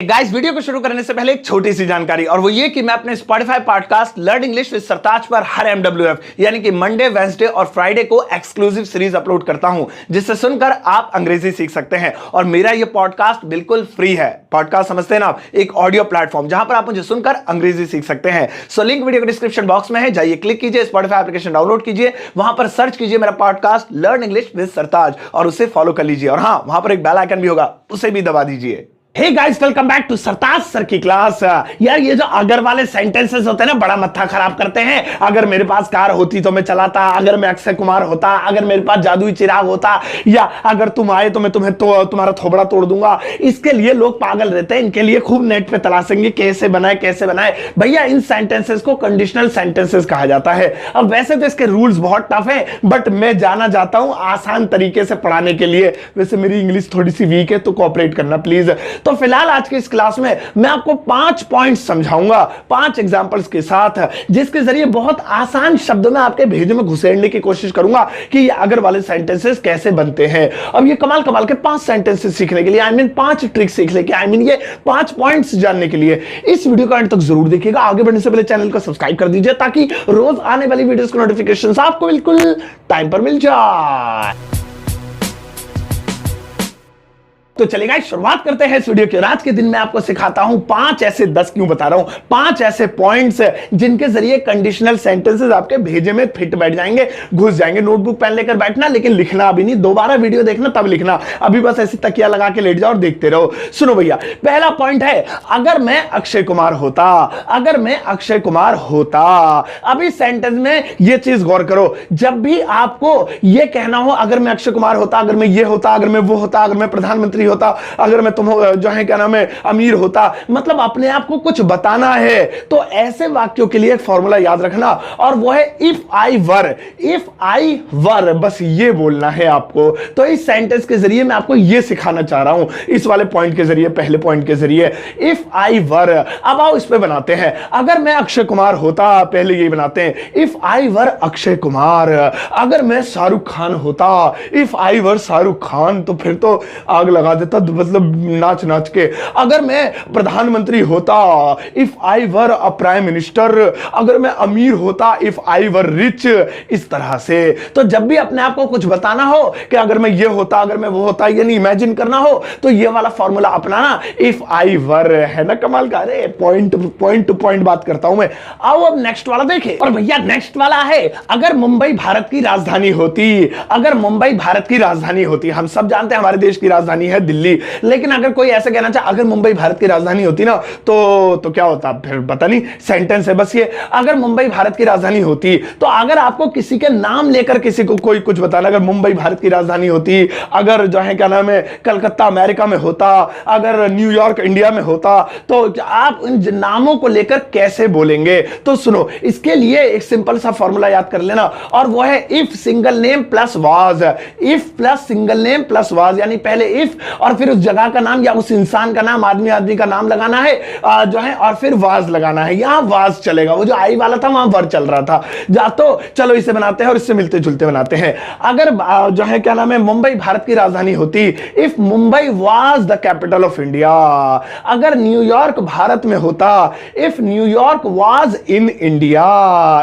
Guys, video को शुरू करने से पहले एक छोटी सी जानकारी, और वो ये कि मैं अपने Spotify podcast learn English with Sartaj पर हर MWF यानी कि मंडे, वेंसडे और फ्राइडे को एक्सक्लूसिव सीरीज अपलोड करता हूं, जिससे सुनकर आप अंग्रेजी सीख सकते हैं। और मेरा ये पॉडकास्ट बिल्कुल फ्री है। पॉडकास्ट समझते हैं ना, एक ऑडियो प्लेटफॉर्म जहां पर आप मुझे सुनकर अंग्रेजी सीख सकते हैं। सो लिंक वीडियो के डिस्क्रिप्शन बॉक्स में है, जाइए क्लिक कीजिए, स्पॉटिफाई एप्लीकेशन डाउनलोड कीजिए, वहां पर सर्च कीजिए मेरा पॉडकास्ट लर्न इंग्लिश विद सरताज और उसे फॉलो कर लीजिए। और हां, वहां पर एक बेल आइकन भी होगा, उसे भी दबा दीजिए। Hey guys, welcome back to Sartaj sir की क्लास। यार, ये जो अगर वाले सेंटेंसेस होते हैं ना, बड़ा मत्था खराब करते हैं। अगर मेरे पास कार होती तो मैं चलाता, अगर मैं अक्षय कुमार होता, अगर मेरे पास जादुई चिराग होता, या अगर तुम आए तो मैं तुम्हें तुम्हारा थोबड़ा तोड़ दूंगा। इसके लिए लोग पागल रहते हैं, इनके लिए खूब नेट पे तलाशेंगे कैसे बनाए कैसे बनाए। भैया, इन सेंटेंसेस को कंडीशनल सेंटेंसेस कहा जाता है। अब वैसे तो इसके रूल्स बहुत टफ है, बट मैं जाना चाहता हूं आसान तरीके से पढ़ाने के लिए। वैसे मेरी इंग्लिश थोड़ी सी वीक है, तो कोऑपरेट करना प्लीज। तो फिलहाल आज की इस क्लास में मैं आपको 5 पॉइंट्स समझाऊंगा 5 एग्जांपल्स के साथ, जिसके जरिए बहुत आसान शब्दों में आपके भेजे में घुसेड़ने की कोशिश करूंगा कि ये अगर वाले सेंटेंसेस कैसे बनते हैं। अब ये कमाल कमाल के 5 सेंटेंसेस सीखने के लिए, 5 ट्रिक्स सीखने के, ये 5 पॉइंट्स जानने के लिए इस वीडियो को अंत तक जरूर देखिएगा। आगे बढ़ने से पहले चैनल को सब्सक्राइब कर दीजिए, ताकि रोज आने वाली वीडियोस के नोटिफिकेशंस आपको बिल्कुल टाइम पर मिल जाए। तो चलिए गाइस, शुरुआत करते हैं इस वीडियो की। आज के दिन मैं आपको सिखाता हूं 5 ऐसे 10 क्यों बता रहा हूं, 5 ऐसे पॉइंट्स जिनके जरिए कंडीशनल सेंटेंसेस आपके भेजे में फिट बैठ जाएंगे, घुस जाएंगे। नोटबुक पेन लेकर बैठना, लेकिन लिखना अभी नहीं, दोबारा वीडियो देखना तब लिखना। अभी बस ऐसी तकिया लगा के लेट जाओ और देखते रहो। सुनो भैया, पहला पॉइंट है, अगर मैं अक्षय कुमार होता। अगर मैं अक्षय कुमार होता। अब इस सेंटेंस में यह चीज गौर करो, जब भी आपको यह कहना हो अगर मैं अक्षय कुमार होता, अगर मैं ये होता, अगर मैं वो होता, अगर मैं प्रधानमंत्री होता, अगर मैं तुम जो है क्या नाम है अमीर होता, मतलब अपने आप को कुछ बताना है, तो ऐसे वाक्यों के लिए एक फॉर्मूला याद रखना, और वो है if I were. If I वर, बस ये बोलना है आपको। तो इस सेंटेंस के जरिए मैं आपको ये सिखाना चाह रहा हूं, इस वाले पॉइंट के जरिए, पहले पॉइंट के जरिए, इफ आई वर। अब आओ इस पे बनाते हैं, अगर मैं अक्षय कुमार होता, पहले ये बनाते हैं, इफ आई वर अक्षय कुमार। अगर मैं शाहरुख खान होता, इफ आई वर शाहरुख खान, तो फिर तो आग लगा देता, मतलब नाच नाच के। अगर मैं प्रधानमंत्री होता, if I were a prime minister. अगर मैं अमीर होता, इफ आई वर रिच। इस तरह से, तो जब भी अपने आप को कुछ बताना हो कि अगर मैं ये होता, अगर मैं वो होता, यानी इमेजिन करना हो, तो ये वाला फॉर्मूला अपनाना, इफ आई वर। है ना कमाल का? अरे पॉइंट टू पॉइंट बात करता हूं मैं। आओ अब नेक्स्ट वाला देखें। और भैया, नेक्स्ट वाला है, अगर मुंबई भारत की राजधानी होती। अगर मुंबई भारत की राजधानी होती, हम सब जानते हैं हमारे देश की राजधानी है दिल्ली, लेकिन अगर कोई ऐसा कहना चाहे अगर मुंबई भारत की राजधानी होती ना, तो क्या होता? फिर पता नहीं, सेंटेंस है बस ये, अगर मुंबई भारत की राजधानी होती। तो अगर आपको किसी के नाम लेकर किसी को कोई कुछ बताना, अगर मुंबई भारत की राजधानी होती, अगर जो है क्या नाम है कलकत्ता अमेरिका में होता, अगर न्यूयॉर्क इंडिया में होता, तो आप इन नामों को लेकर कैसे बोलेंगे? तो सुनो, इसके लिए एक सिंपल सा फॉर्मूला याद कर लेना, और वो है if single name plus was. If plus single name plus was, यानी पहले इफ और फिर उस जगह का नाम या उस इंसान का नाम, आदमी का नाम लगाना है जो है, और फिर वाज लगाना है। यहां वाज चलेगा, वो जो आई वाला था वहां वर चल रहा था। जा तो चलो इसे बनाते हैं और इससे मिलते जुलते बनाते हैं। अगर जो है क्या नाम है मुंबई भारत की राजधानी होती, if Mumbai was the capital of India. अगर न्यूयॉर्क भारत में होता, if New York was in India.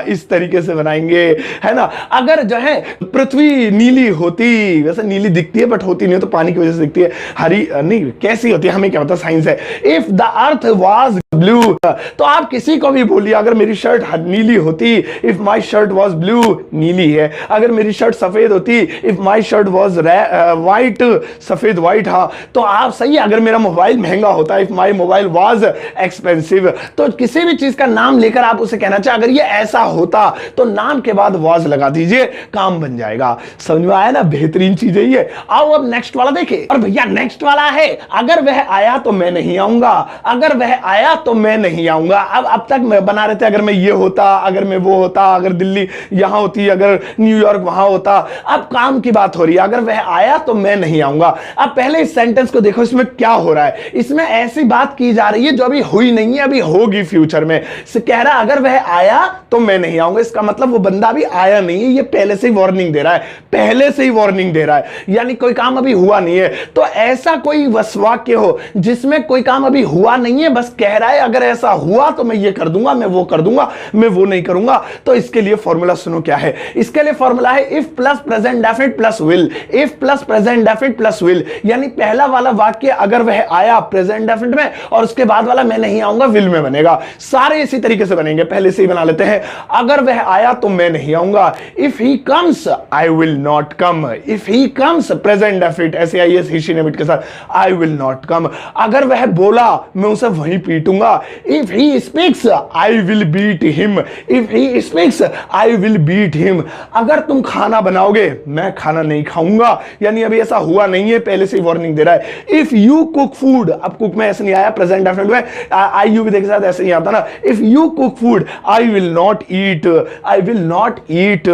इस तरीके से बनाएंगे, है ना। अगर जो है पृथ्वी नीली होती, वैसे नीली दिखती है बट होती नहीं है, तो पानी की वजह से दिखती है, हरी नहीं, कैसी होती है हमें क्या पता, साइंस है। If the earth was blue, तो आप किसी को भी बोलिए, अगर मेरी शर्ट नीली होती, if my shirt was blue, नीली है। अगर मेरी शर्ट सफेद होती, if my shirt was white, सफेद व्हाइट। हाँ, तो आप सही। अगर मेरा मोबाइल महंगा होता, if my mobile was expensive. तो किसी भी चीज का नाम लेकर आप उसे कहना चाहे, अगर ये ऐसा होता, तो नाम के बाद वॉज लगा दीजिए, काम बन जाएगा। समझ में आया ना? बेहतरीन चीज है ये। आओ अब नेक्स्ट वाला देखें। और भैया, नेक्स्ट वाला है, अगर वह आया तो मैं नहीं आऊंगा। अगर वह आया तो तो मैं नहीं आऊंगा। अब तक मैं बना रहे थे अगर मैं ये होता, अगर मैं वो होता, अगर दिल्ली यहां होती, अगर न्यूयॉर्क वहां होता। अब काम की बात हो रही है, अगर वह आया तो मैं नहीं आऊंगा। अब पहले इस सेंटेंस को देखो, इसमें क्या हो रहा है। इसमें ऐसी बात की जा रही है जो अभी हुई नहीं है, अभी होगी फ्यूचर में। कह रहा अगर वह आया तो मैं नहीं आऊंगा, इसका मतलब वो बंदा अभी आया नहीं है, ये पहले से ही वार्निंग दे रहा है, पहले से ही वार्निंग दे रहा है, यानी कोई काम अभी हुआ नहीं है। तो ऐसा कोई वाक्य हो जिसमें कोई काम अभी हुआ नहीं है, बस कह रहा है अगर ऐसा हुआ तो मैं ये कर दूंगा, मैं वो कर दूंगा, मैं वो नहीं करूंगा। तो इसके लिए फॉर्मूला सुनो क्या है। इसके लिए फॉर्मूला है if plus present definite plus will. If plus present definite plus will, यानी पहला वाला वाक्य अगर वह आया प्रेजेंट डेफिनिट में और उसके बाद वाला मैं नहीं आऊंगा विल में बनेगा। सारे इसी तरीके से बनेंगे, पहले से ही बना लेते हैं। अगर वह आया तो मैं नहीं आऊंगा, if he comes I will not come. If he comes present definite ऐसे आई एस ही नेमिट के साथ, आई विल नॉट कम। अगर वह बोला मैं उसे वहीं पीटूंगा, if he speaks I will beat him. If he speaks I will beat him. अगर तुम खाना बनाओगे मैं खाना नहीं खाऊंगा, यानी अभी ऐसा हुआ नहीं है, पहले से ही वार्निंग दे रहा है। इफ यू कुक फूड, अब कुक में ऐसे नहीं आया, प्रेजेंट डेफिनिट में आई यू भी देख साथ ऐसे नहीं आता ना। If you cook food I will not eat, I will not eat.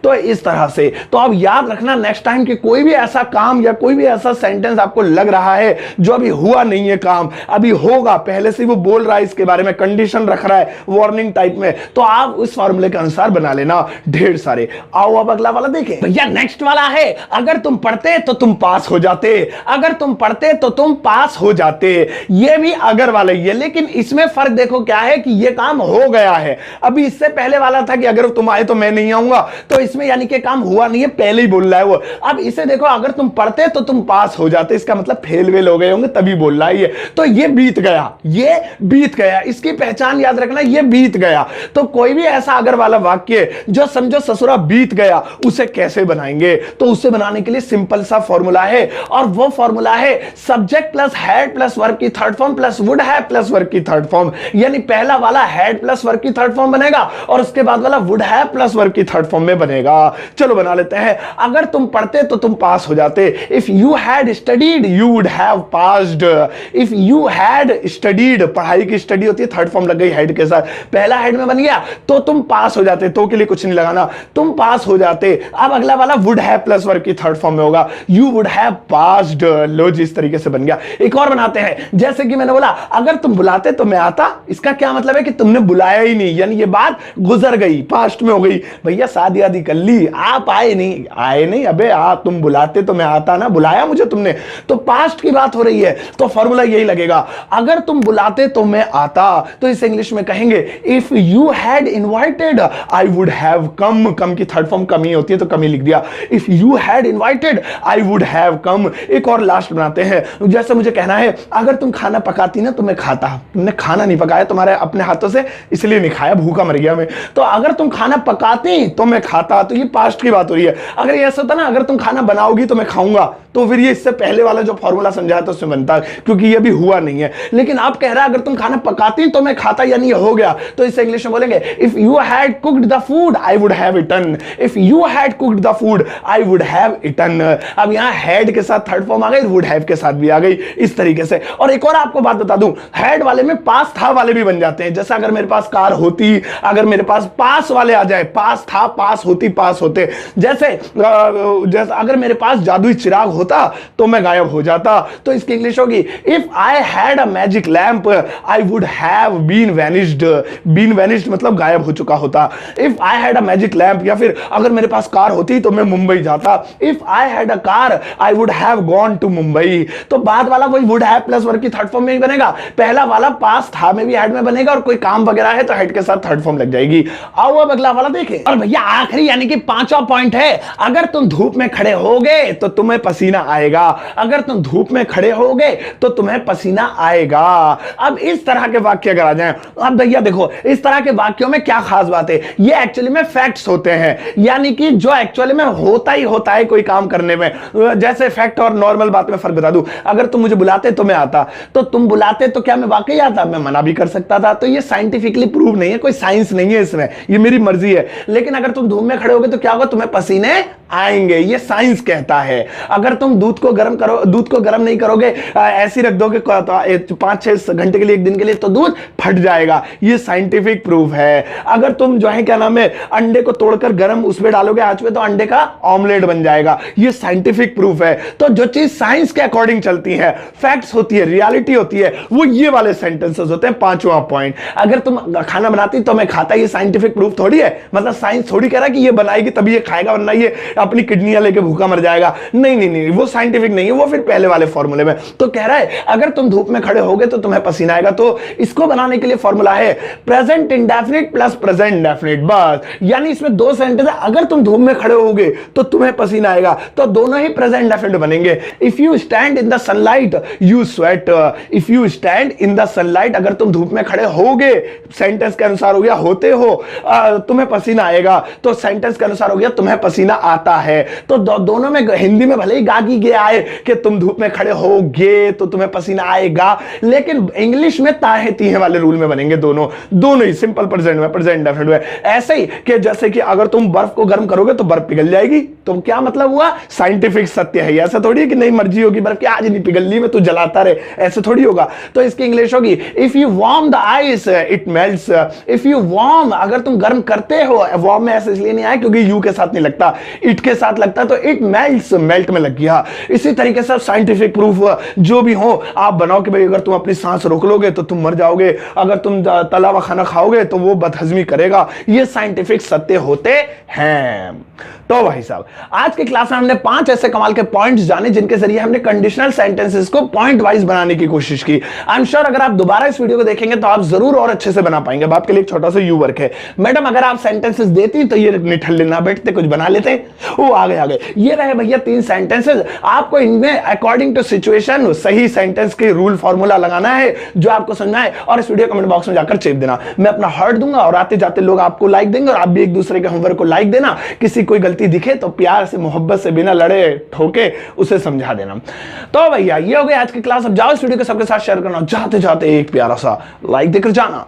तो इस तरह से तो अब याद रखना नेक्स्ट टाइम कि कोई भी ऐसा काम या कोई भी ऐसा सेंटेंस आपको लग रहा है जो अभी हुआ नहीं है, काम अभी होगा, पहले से वो बोल रहा है इसके बारे में, कंडीशन रख रहा है वार्निंग टाइप में, तो आप उस फॉर्मूले के अनुसार बना लेना ढेर सारे। आओ अब अगला वाला देखें भैया। नेक्स्ट वाला है अगर तुम पढ़ते तो तुम पास हो जाते। अगर तुम पढ़ते तो तुम पास हो जाते, ये भी अगर वाला ही है, लेकिन इसमें फर्क देखो क्या है कि ये काम हो गया है। अभी इससे पहले वाला था कि अगर तुम आए तो मैं नहीं आऊंगा, तो इसमें यानी कि काम हुआ नहीं है, पहले ही बोल रहा है वो। अब इसे देखो अगर तुम पढ़ते तो तुम पास हो जाते, इसका मतलब फेल वेल हो गए होंगे तभी बोल रहा है ये। तो ये बीत गया, ये बीत गया, इसकी पहचान याद रखना, ये बीत गया। तो कोई भी ऐसा अगर वाला वाक्य जो समझो ससुरा बीत गया, उसे कैसे बनाएंगे? तो उसे बनाने के लिए सिंपल सा फॉर्मूला है, और वो फॉर्मूला है subject plus had plus verb की third form plus would have plus verb की थर्ड फॉर्म। यानी पहला वाला हैड प्लस वर्ब की थर्ड फॉर्म बनेगा और उसके बाद वाला वुड हैव प्लस वर्ब की थर्ड फॉर्म में बनेगा। चलो बना लेते हैं। अगर तुम पढ़ते तो तुम पास हो जाते। If you had studied you would have passed. If you had studied, पढ़ाई की स्टडी होती है, थर्ड फॉर्म लग गई हेड के साथ, पहला हेड में बन गया तो तुम पास हो जाते, तो के लिए कुछ नहीं लगाना, तुम पास हो जाते। अब अगला वाला वुड हैव प्लस वर्ब की थर्ड फॉर्म में होगा, यू वुड हैव पास्ड। लो जी, इस तरीके से बन गया। एक और बनाते हैं, जैसे कि मैंने बोला अगर तुम बुलाते तो मैं आता, इसका क्या मतलब है कि तुमने बुलाया ही नहीं, यानी ये बात गुजर गई, पास्ट में हो गई। भैया शादी आदि कर ली, आप आए नहीं, आए नहीं, अबे तुम बुलाते तो मैं आता ना, बुलाया मुझे तुमने, तो पास्ट की बात हो रही है, तो फॉर्मूला यही लगेगा, अगर तुम बुलाते तो मैं आता। तो इस इंग्लिश में कहेंगे if you had invited I would have come. Come की थर्ड फॉर्म कमी होती है तो कमी लिख दिया, if you had invited I would have कम। एक और लास्ट बनाते हैं, जैसे मुझे कहना है अगर तुम खाना पकाती ना तो मैं खाता, तुमने खाना नहीं पकाया तुम्हारे अपने हाथों से, इसलिए नहीं खाया, भूखा मर गया मैं। तो अगर तुम खाना पकाती तो मैं खाता, तो ये पास्ट की बात हो रही है। अगर ये ऐसा होता ना अगर तुम खाना बनाओगी तो मैं खाऊंगा, तो फिर ये इससे पहले वाला जो फॉर्मूला समझाया तो उसमें बनता, क्योंकि ये भी हुआ नहीं है। लेकिन आप कह रहा है अगर तुम खाना पकाती तो मैं खाता, यानी ये हो गया, तो इसे इंग्लिश में बोलेंगे if you had cooked the food I would have eaten. If you had cooked the food I would have eaten. अब यहां हैड के साथ थर्ड फॉर्म आ गई, वुड हैव के साथ भी आ गई, इस तरीके से। और एक और आपको बात बता दूं, हैड वाले में पास था वाले भी बन जाते हैं। जैसे अगर मेरे पास कार होती, अगर मेरे पास पास वाले आ जाए, पास था, पास होती, पास होते। जैसे अगर मेरे पास जादुई चिराग होता तो मैं गायब हो जाता, तो इसकी इंग्लिश होगी if I had a magic lamp I would have been vanished. Been vanished मतलब गायब हो चुका होता। If I had a magic lamp, या फिर अगर मेरे पास कार होती तो मैं मुंबई जाता। If I had a car I would have gone to Mumbai. तो बाद वाला वही वुड हैव प्लस वर्ब की थर्ड फॉर्म में ही बनेगा, पहला वाला पास था में भी हेड में बनेगा, और कोई काम वगैरह है तो हेड के साथ थर्ड फॉर्म लग जाएगी। आओ अब अगला वाला देखें। और भैया आखिरी यानी कि पांचवा पॉइंट है, अगर तुम धूप में खड़े होगे तो तुम्हें पसीना आएगा। अगर तुम धूप में खड़े होगे तो तुम्हें पसीना आएगा। अब इस तरह के वाक्य अगर आ जाएं, अब भैया देखो इस तरह के वाक्यों में क्या खास बात है, ये एक्चुअली में फैक्ट्स होते हैं, यानी कि जो एक्चुअली में होता ही होता है कोई काम करने में। जैसे फैक्ट और नॉर्मल बात में फर्क बता दूं, अगर तुम मुझे बुलाते तो मैं आता, तो तुम बुलाते तो क्या मैं वाकई आता? मैं मना भी कर सकता था। तो ये साइंटिफिकली प्रूव नहीं है, कोई साइंस नहीं है इसमें, ये मेरी मर्जी है। लेकिन अगर तुम धूप में खड़े होगे तो क्या होगा? तुम्हें पसीने आएंगे, ये साइंस कहता है। अगर तुम दूध को गर्म नहीं करोगे, ऐसे रख दोगे 5-6 घंटे के लिए, 1 दिन के लिए, तो दूध फट जाएगा, ये साइंटिफिक प्रूफ है। अगर तुम जो है क्या नाम है अंडे को तोड़कर गर्म उसमें डालोगे आंच पे, तो अंडे का ऑमलेट बन जाएगा, ये साइंटिफिक प्रूफ है। तो जो चीज साइंस के अकॉर्डिंग चलती है, फैक्ट्स होती है, रियलिटी होती है, वो ये वाले सेंटेंसेस होते हैं। 5वां पॉइंट, अगर तुम खाना बनाती तो मैं खाता, ये साइंटिफिक प्रूफ थोड़ी है। मतलब साइंस थोड़ी कह रहा है कि ये बनाएगी तभी ये खाएगा, वरना ये अपनी किडनियां लेके भूखा मर जाएगा। नहीं नहीं नहीं, वो साइंटिफिक नहीं है, वो फिर पहले वाले फॉर्मूले में। तो कह रहा है अगर तुम धूप में खड़े होगे तो तुम्हें पसीना आएगा। तो इसको बनाने के लिए फॉर्मूला है present indefinite plus present definite, बस। यानी इसमें 2 सेंटेंस है, अगर तुम धूप में खड़े होगे तो तुम्हें पसीना आएगा, तो दोनों ही प्रेजेंट डेफिनिट बनेंगे। If you stand in the sunlight you sweat, if you stand in the sunlight, अगर तुम धूप में खड़े होगे, सेंटेंस के अनुसार हो गया होते हो, तुम्हें पसीना आएगा, तो सेंटेंस के अनुसार हो गया तुम्हें पसीना आता है। तो दोनों में, हिंदी में भले ही गागी गया है कि तुम धूप में खड़े होगे तो तुम्हें पसीना आएगा, लेकिन इंग्लिश में ताहे तीहे वाले रूल में बनेंगे दोनों ही, सिंपल प्रेजेंट में, प्रेजेंट डेफिनिट में। ऐसे ही कि जैसे कि अगर तुम बर्फ को गर्म करोगे तो बर्फ पिघल जाएगी, तो क्या मतलब हुआ, साइंटिफिक सत्य है। ऐसा थोड़ी है कि नहीं मर्जी होगी बर्फ की, आज नहीं पिघलनी में तू जलाता रहे, ऐसे थोड़ी होगा। तो इसकी इंग्लिश होगी if you warm the ice it melts, if you warm, अगर तुम गर्म करते हो, वार्म में ऐसे इसलिए नहीं आया क्योंकि यू के साथ नहीं लगता, इट के साथ लगता, तो इट मेल्ट्स, मेल्ट में लग गया। इसी तरीके से साइंटिफिक प्रूफ जो भी हो आप बनाओ कि भाई अगर तुम अपनी सांस रोक लोगे तो तुम मर जाओगे, अगर तुम तला हुआ खाना खाओगे तो वो बदहजमी करेगा, ये साइंटिफिक सत्य होते हैं। तो भाई साहब आज की क्लास में हमने 5 ऐसे कमाल के पॉइंट्स जाने जिनके जरिए हमने कंडीशनल सेंटेंसेस को पॉइंट वाइज बनाने की कोशिश की। आई एम श्योर अगर आप दोबारा इस वीडियो को देखेंगे तो आप जरूर और अच्छे से बना पाएंगे। अब आपके लिए एक छोटा सा यू वर्क है, मैडम अगर आप सेंटेंसेस देती तो ये निठल्ले ना बैठते, कुछ बना लेते। वो आगे ये रहे भैया 3 सेंटेंसेस, आपको इनमें अकॉर्डिंग टू सिचुएशन सही सेंटेंस के रूल फॉर्मूला लगाना है जो आपको समझना है, और इस वीडियो कमेंट बॉक्स में जाकर चेप देना। मैं अपना हार्ट दूंगा और आते जाते लोग आपको लाइक देंगे, और आप भी एक दूसरे के होमवर्क को लाइक देना। किसी कोई गलती दिखे तो प्यार से, मोहब्बत से, बिना लड़े ठोके उसे समझा देना। तो भैया ये हो गई आज की क्लास। अब जाओ इस वीडियो को सबके साथ शेयर करना, जाते जाते एक प्यारा सा लाइक देकर जाना।